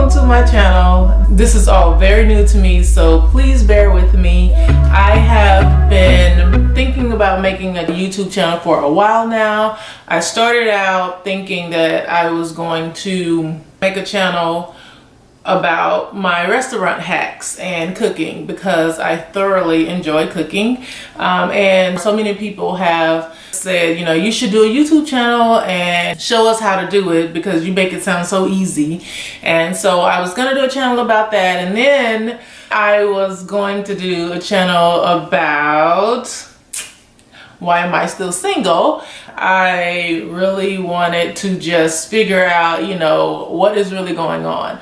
welcome to my channel. This is all very new to me, so please bear with me. I have been thinking about making a YouTube channel for a while now. I started out thinking that I was going to make a channel about my restaurant hacks and cooking because I thoroughly enjoy cooking. And so many people have said, you know, you should do a YouTube channel and show us how to do it because you make it sound so easy. And so I was gonna do a channel about that, and then I was going to do a channel about why am I still single. I really wanted to just figure out, you know, what is really going on.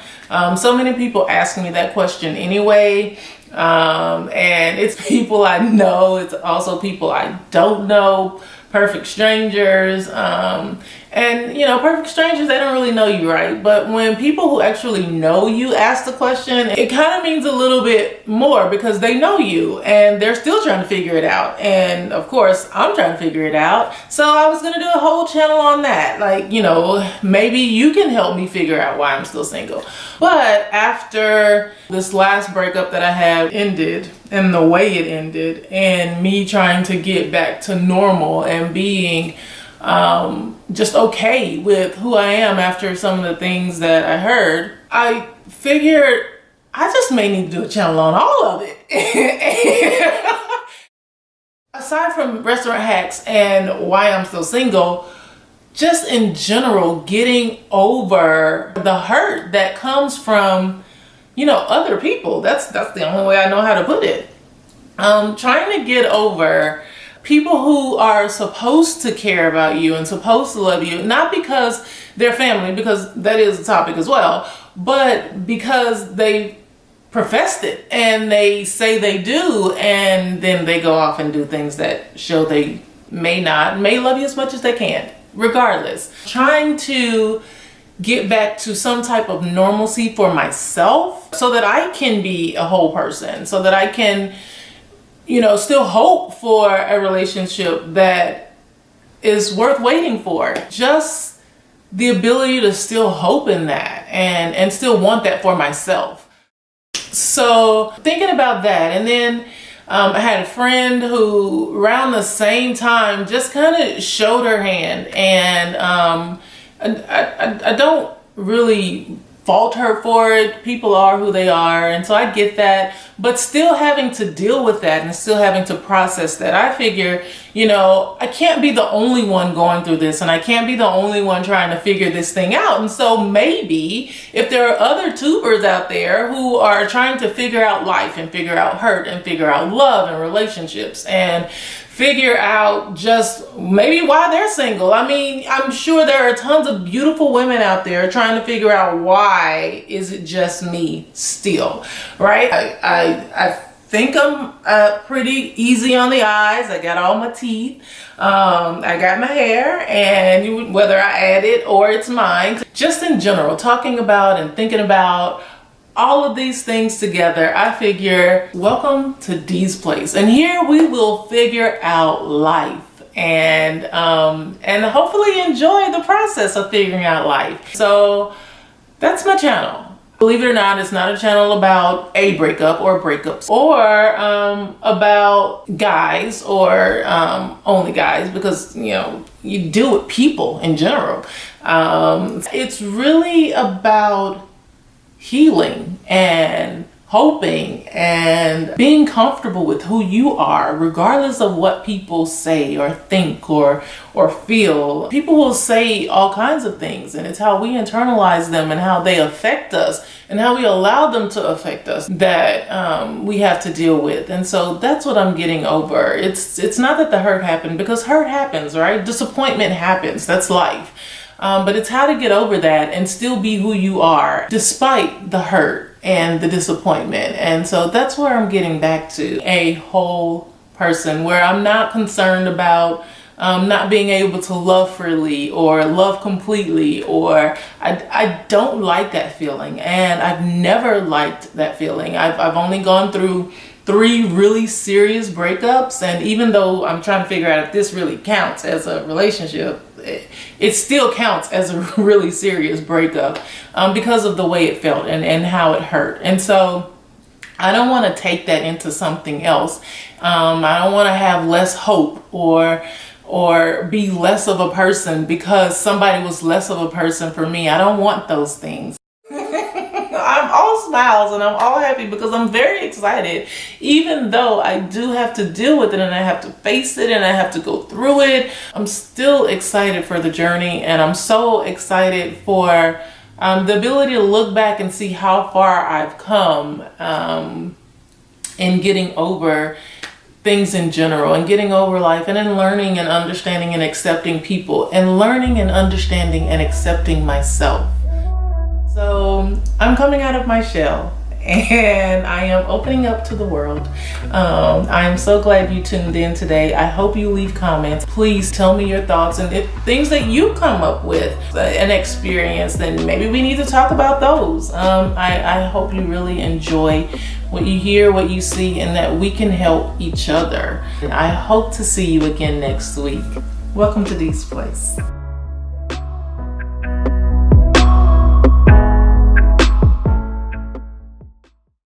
So many people ask me that question anyway, and it's people I know, it's also people I don't know, perfect strangers, and you know, perfect strangers, they don't really know you, right? But when people who actually know you ask the question, it kind of means a little bit more because they know you and they're still trying to figure it out. And of course, I'm trying to figure it out. So I was gonna do a whole channel on that. Like, you know, maybe you can help me figure out why I'm still single. But after this last breakup that I had ended, and the way it ended, and me trying to get back to normal and being just okay with who I am after some of the things that I heard, I figured I just may need to do a channel on all of it. Aside from restaurant hacks and why I'm still single, just in general, getting over the hurt that comes from, you know, other people. That's the only way I know how to put it. Trying to get over people who are supposed to care about you and supposed to love you, not because they're family, because that is a topic as well, but because they professed it and they say they do, and then they go off and do things that show they may love you as much as they can. Regardless, trying to get back to some type of normalcy for myself so that I can be a whole person, so that I can, you know, still hope for a relationship that is worth waiting for. Just the ability to still hope in that and still want that for myself. So thinking about that, and then I had a friend who around the same time just kind of showed her hand, and I don't really fault her for it. People are who they are, and so I get that, but still having to deal with that and still having to process that, I figure, you know, I can't be the only one going through this, and I can't be the only one trying to figure this thing out. And so maybe if there are other tubers out there who are trying to figure out life and figure out hurt and figure out love and relationships and figure out just maybe why they're single. I mean, I'm sure there are tons of beautiful women out there trying to figure out why is it just me still, right? I think I'm pretty easy on the eyes. I got all my teeth. I got my hair, and whether I add it or it's mine, just in general, talking about and thinking about all of these things together, I figure, welcome to Dee's Place. And here we will figure out life and hopefully enjoy the process of figuring out life. So that's my channel. Believe it or not, it's not a channel about a breakup or breakups or about guys or only guys, because, you know, you deal with people in general. It's really about healing and hoping and being comfortable with who you are, regardless of what people say or think or feel. People will say all kinds of things, and it's how we internalize them and how they affect us and how we allow them to affect us that we have to deal with. And so that's what I'm getting over. It's not that the hurt happened, because hurt happens, right? Disappointment happens. That's life. But it's how to get over that and still be who you are despite the hurt and the disappointment. And so that's where I'm getting back to a whole person, where I'm not concerned about not being able to love freely or love completely, or I don't like that feeling, and I've never liked that feeling. I've only gone through 3 really serious breakups, and even though I'm trying to figure out if this really counts as a relationship, it still counts as a really serious breakup because of the way it felt and how it hurt. And so I don't want to take that into something else. I don't want to have less hope or be less of a person because somebody was less of a person for me. I don't want those things. I'm all smiles and I'm all happy because I'm very excited, even though I do have to deal with it and I have to face it and I have to go through it. I'm still excited for the journey, and I'm so excited for the ability to look back and see how far I've come in getting over things in general and getting over life, and in learning and understanding and accepting people, and learning and understanding and accepting myself. So I'm coming out of my shell and I am opening up to the world. I am so glad you tuned in today. I hope you leave comments. Please tell me your thoughts, and if things that you come up with an experience, then maybe we need to talk about those. I hope you really enjoy what you hear, what you see, and that we can help each other. I hope to see you again next week. Welcome to S1.Epi1.